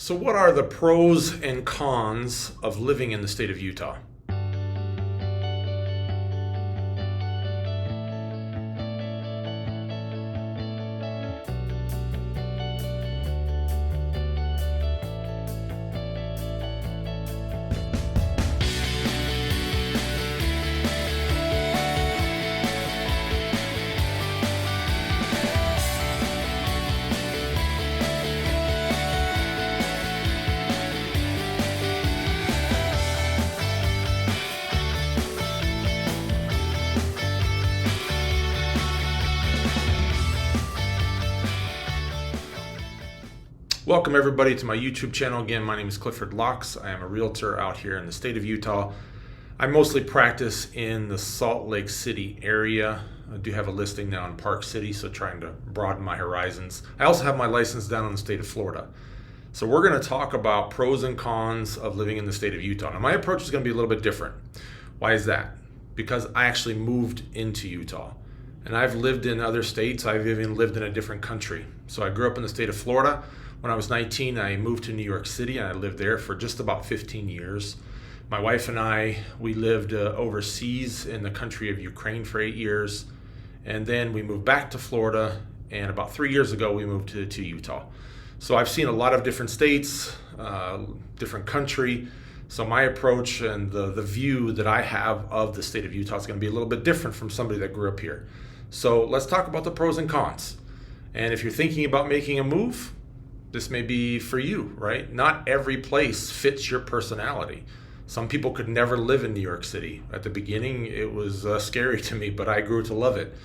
So what are the pros and cons of living in the state of Utah? Welcome everybody to my YouTube channel. Again, my name is Clifford Locks. I am a realtor out here in the state of Utah. I mostly practice in the Salt Lake City area. I do have a listing now in Park City, so trying to broaden my horizons. I also have my license down in the state of Florida. So we're going to talk about pros and cons of living in the state of Utah. Now my approach is going to be a little bit different. Why is that? Because I actually moved into Utah. And I've lived in other states. I've even lived in a different country. So I grew up in the state of Florida. When I was 19, I moved to New York City and I lived there for just about 15 years. My wife and I, we lived overseas in the country of Ukraine for 8 years. And then we moved back to Florida, and about 3 years ago, we moved to Utah. So I've seen a lot of different states, different country. So my approach and the view that I have of the state of Utah is going to be a little bit different from somebody that grew up here. So let's talk about the pros and cons. And if you're thinking about making a move, this may be for you, right? Not every place fits your personality. Some people could never live in New York City. At the beginning, it was scary to me, but I grew to love it.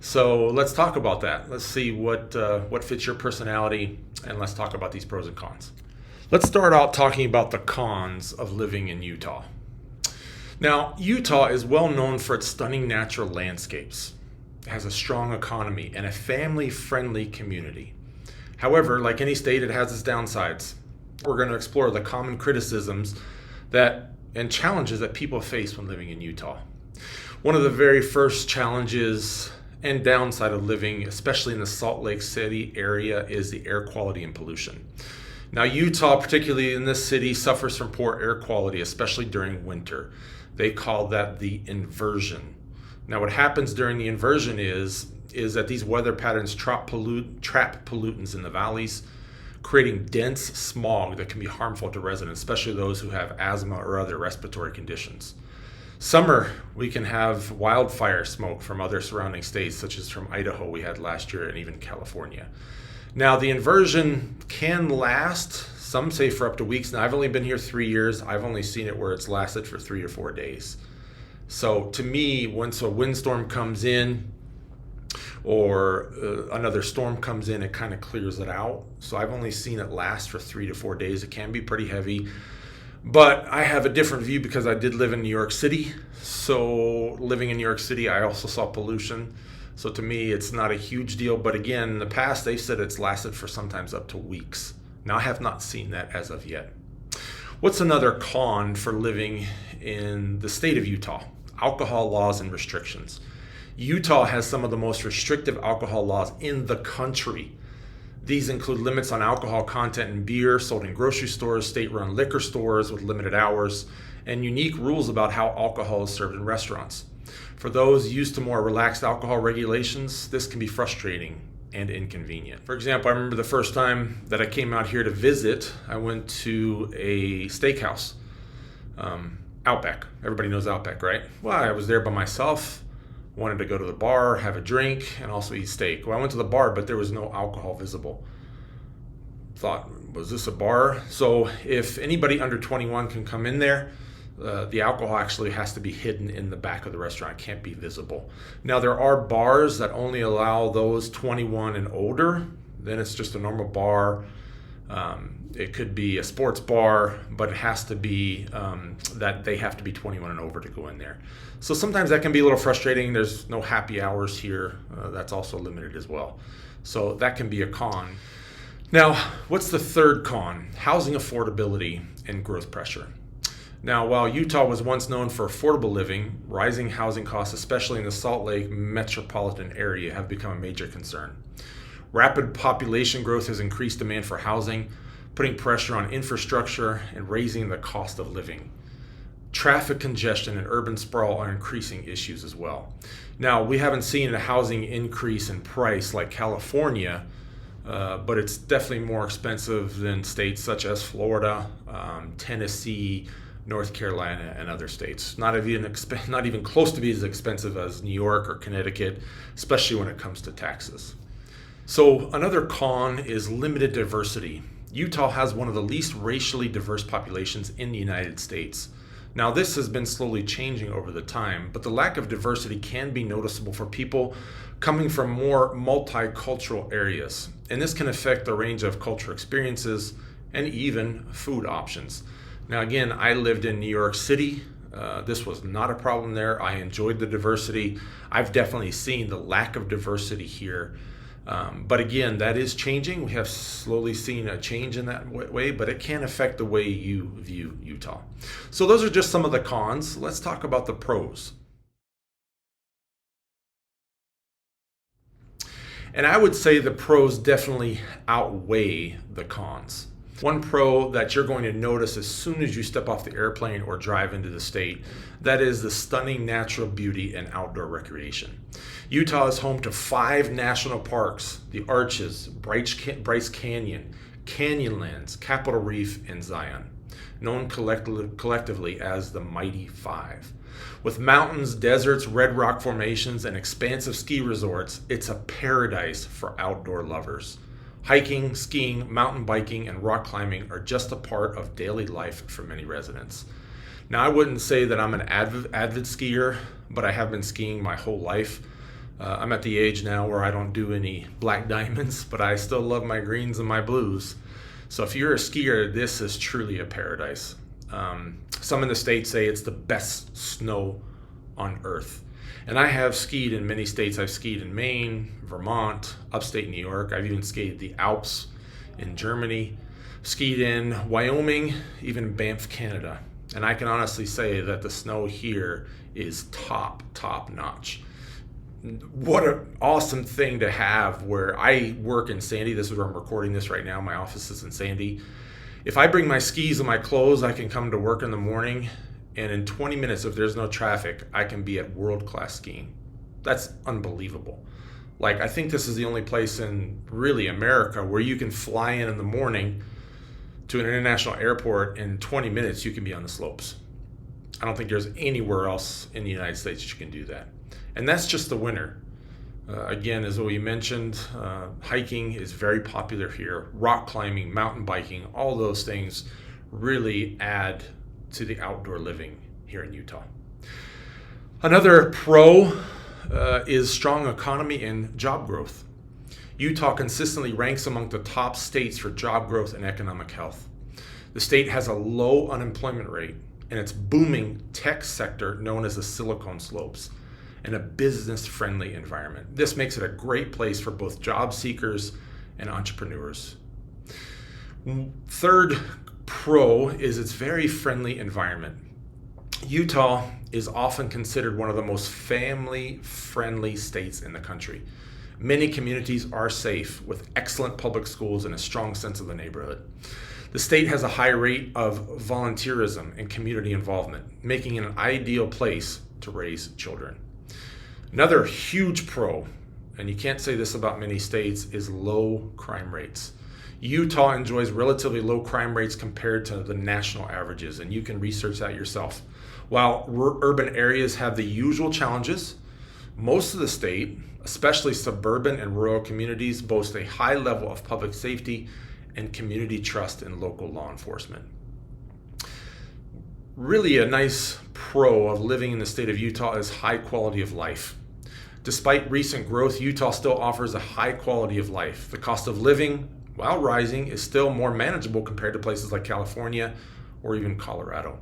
So let's talk about that. Let's see what fits your personality, and let's talk about these pros and cons. Let's start out talking about the cons of living in Utah. Now, Utah is well known for its stunning natural landscapes. It has a strong economy and a family-friendly community. However, like any state, it has its downsides. We're going to explore the common criticisms and challenges that people face when living in Utah. One of the very first challenges and downside of living, especially in the Salt Lake City area, is the air quality and pollution. Now, Utah, particularly in this city, suffers from poor air quality, especially during winter. They call that the inversion. Now, what happens during the inversion is that these weather patterns trap pollutants in the valleys, creating dense smog that can be harmful to residents, especially those who have asthma or other respiratory conditions. Summer, we can have wildfire smoke from other surrounding states, such as from Idaho we had last year, and even California. Now, the inversion can last, some say for up to weeks. Now, I've only been here 3 years. I've only seen it where it's lasted for 3 or 4 days. So to me, once a windstorm comes in, or another storm comes in, it kind of clears it out. So I've only seen it last for 3 to 4 days. It can be pretty heavy, but I have a different view because I did live in New York City. So living in New York City, I also saw pollution. So to me, it's not a huge deal. But again, in the past, they said it's lasted for sometimes up to weeks. Now, I have not seen that as of yet. What's another con for living in the state of Utah? Alcohol laws and restrictions. Utah has some of the most restrictive alcohol laws in the country. These include limits on alcohol content in beer sold in grocery stores, state-run liquor stores with limited hours, and unique rules about how alcohol is served in restaurants. For those used to more relaxed alcohol regulations, this can be frustrating and inconvenient. For example, I remember the first time that I came out here to visit, I went to a steakhouse, Outback. Everybody knows Outback, right? Well, I was there by myself. Wanted to go to the bar, have a drink, and also eat steak. Well, I went to the bar, but there was no alcohol visible. Thought, was this a bar? So if anybody under 21 can come in there, the alcohol actually has to be hidden in the back of the restaurant. It can't be visible. Now, there are bars that only allow those 21 and older. Then it's just a normal bar. It could be a sports bar, but it has to be that they have to be 21 and over to go in there. So sometimes that can be a little frustrating. There's no happy hours here. That's also limited as well. So that can be a con. Now, what's the third con? Housing affordability and growth pressure. Now, while Utah was once known for affordable living, rising housing costs, especially in the Salt Lake metropolitan area, have become a major concern. Rapid population growth has increased demand for housing. putting pressure on infrastructure and raising the cost of living. Traffic congestion and urban sprawl are increasing issues as well. Now, we haven't seen a housing increase in price like California, but it's definitely more expensive than states such as Florida, Tennessee, North Carolina, and other states. Not even close to be as expensive as New York or Connecticut, especially when it comes to taxes. So another con is limited diversity. Utah has one of the least racially diverse populations in the United States. Now, this has been slowly changing over the time, but the lack of diversity can be noticeable for people coming from more multicultural areas. And this can affect the range of cultural experiences and even food options. Now, again, I lived in New York City. This was not a problem there. I enjoyed the diversity. I've definitely seen the lack of diversity here. But again, that is changing. We have slowly seen a change in that way, but it can affect the way you view Utah. So those are just some of the cons. Let's talk about the pros. And I would say the pros definitely outweigh the cons. One pro that you're going to notice as soon as you step off the airplane or drive into the state, that is the stunning natural beauty and outdoor recreation. Utah is home to 5 national parks: the Arches, Bryce Canyon, Canyonlands, Capitol Reef, and Zion, known collectively as the Mighty Five. With mountains, deserts, red rock formations, and expansive ski resorts, it's a paradise for outdoor lovers. Hiking, skiing, mountain biking, and rock climbing are just a part of daily life for many residents. Now, I wouldn't say that I'm an avid skier, but I have been skiing my whole life. I'm at the age now where I don't do any black diamonds, but I still love my greens and my blues. So if you're a skier, this is truly a paradise. Some in the state say it's the best snow on earth. And I have skied in many states. I've skied in Maine, Vermont, upstate New York. I've even skied the Alps in Germany, skied in Wyoming, even Banff, Canada. And I can honestly say that the snow here is top notch. What an awesome thing to have where I work in Sandy. This is where I'm recording this right now. My office is in Sandy. If I bring my skis and my clothes, I can come to work in the morning, and in 20 minutes, if there's no traffic, I can be at world-class skiing. That's unbelievable. Like, I think this is the only place in really America where you can fly in the morning to an international airport, and in 20 minutes you can be on the slopes. I don't think there's anywhere else in the United States that you can do that. And that's just the winter. Again, as we mentioned, hiking is very popular here. Rock climbing, mountain biking, all those things really add to the outdoor living here in Utah. Another pro is strong economy and job growth. Utah consistently ranks among the top states for job growth and economic health. The state has a low unemployment rate, and its booming tech sector known as the Silicon Slopes, and a business-friendly environment. This makes it a great place for both job seekers and entrepreneurs. Third pro is its very friendly environment. Utah is often considered one of the most family-friendly states in the country. Many communities are safe, with excellent public schools and a strong sense of the neighborhood. The state has a high rate of volunteerism and community involvement, making it an ideal place to raise children. Another huge pro, and you can't say this about many states, is low crime rates. Utah enjoys relatively low crime rates compared to the national averages, and you can research that yourself. While urban areas have the usual challenges, most of the state, especially suburban and rural communities, boast a high level of public safety and community trust in local law enforcement. Really, a nice pro of living in the state of Utah is high quality of life. Despite recent growth, Utah still offers a high quality of life. The cost of living, while rising, is still more manageable compared to places like California or even Colorado.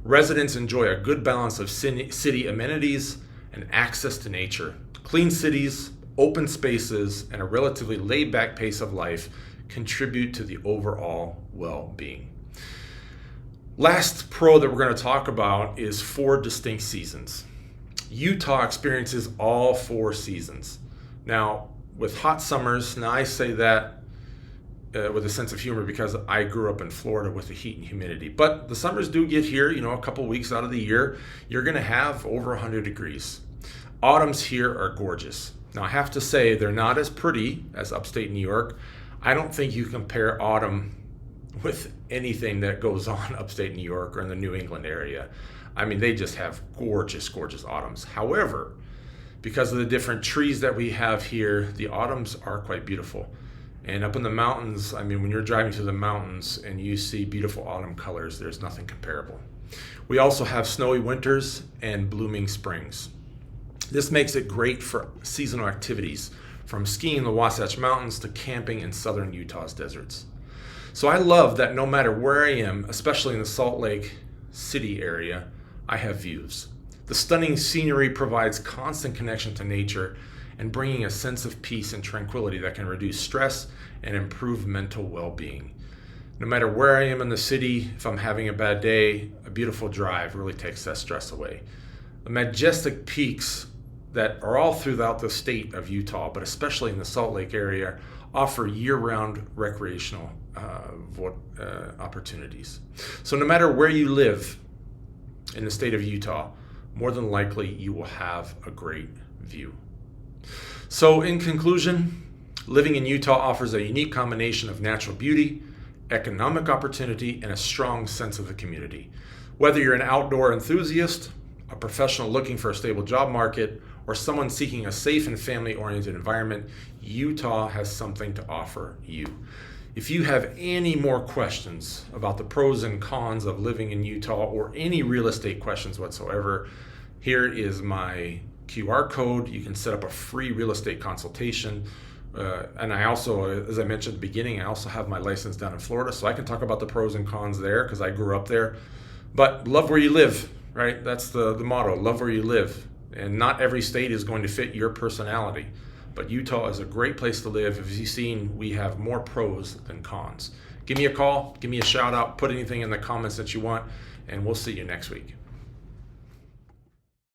Residents enjoy a good balance of city amenities and access to nature. Clean cities, open spaces, and a relatively laid-back pace of life contribute to the overall well-being. Last pro that we're going to talk about is 4 distinct seasons. Utah experiences all 4 seasons. Now, with hot summers, now I say that with a sense of humor because I grew up in Florida with the heat and humidity. But the summers do get here, a couple weeks out of the year, you're going to have over 100 degrees. Autumns here are gorgeous. Now, I have to say, they're not as pretty as upstate New York. I don't think you compare autumn with anything that goes on upstate New York or in the New England area. I mean, they just have gorgeous, gorgeous autumns. However, because of the different trees that we have here, the autumns are quite beautiful. And up in the mountains, I mean, when you're driving through the mountains and you see beautiful autumn colors, there's nothing comparable. We also have snowy winters and blooming springs. This makes it great for seasonal activities, from skiing in the Wasatch Mountains to camping in southern Utah's deserts. So I love that no matter where I am, especially in the Salt Lake City area, I have views. The stunning scenery provides constant connection to nature and bringing a sense of peace and tranquility that can reduce stress and improve mental well-being. No matter where I am in the city, if I'm having a bad day, a beautiful drive really takes that stress away. The majestic peaks that are all throughout the state of Utah, but especially in the Salt Lake area, offer year-round recreational opportunities. So no matter where you live in the state of Utah, more than likely you will have a great view. So in conclusion, living in Utah offers a unique combination of natural beauty, economic opportunity, and a strong sense of the community. Whether you're an outdoor enthusiast, a professional looking for a stable job market, or someone seeking a safe and family-oriented environment, Utah has something to offer you. If you have any more questions about the pros and cons of living in Utah or any real estate questions whatsoever, here is my QR code. You can set up a free real estate consultation. And I also, as I mentioned at the beginning, I also have my license down in Florida, so I can talk about the pros and cons there because I grew up there. But love where you live, right? That's the motto, love where you live. And not every state is going to fit your personality. But Utah is a great place to live. As you've seen, we have more pros than cons. Give me a call, give me a shout out, put anything in the comments that you want, and we'll see you next week.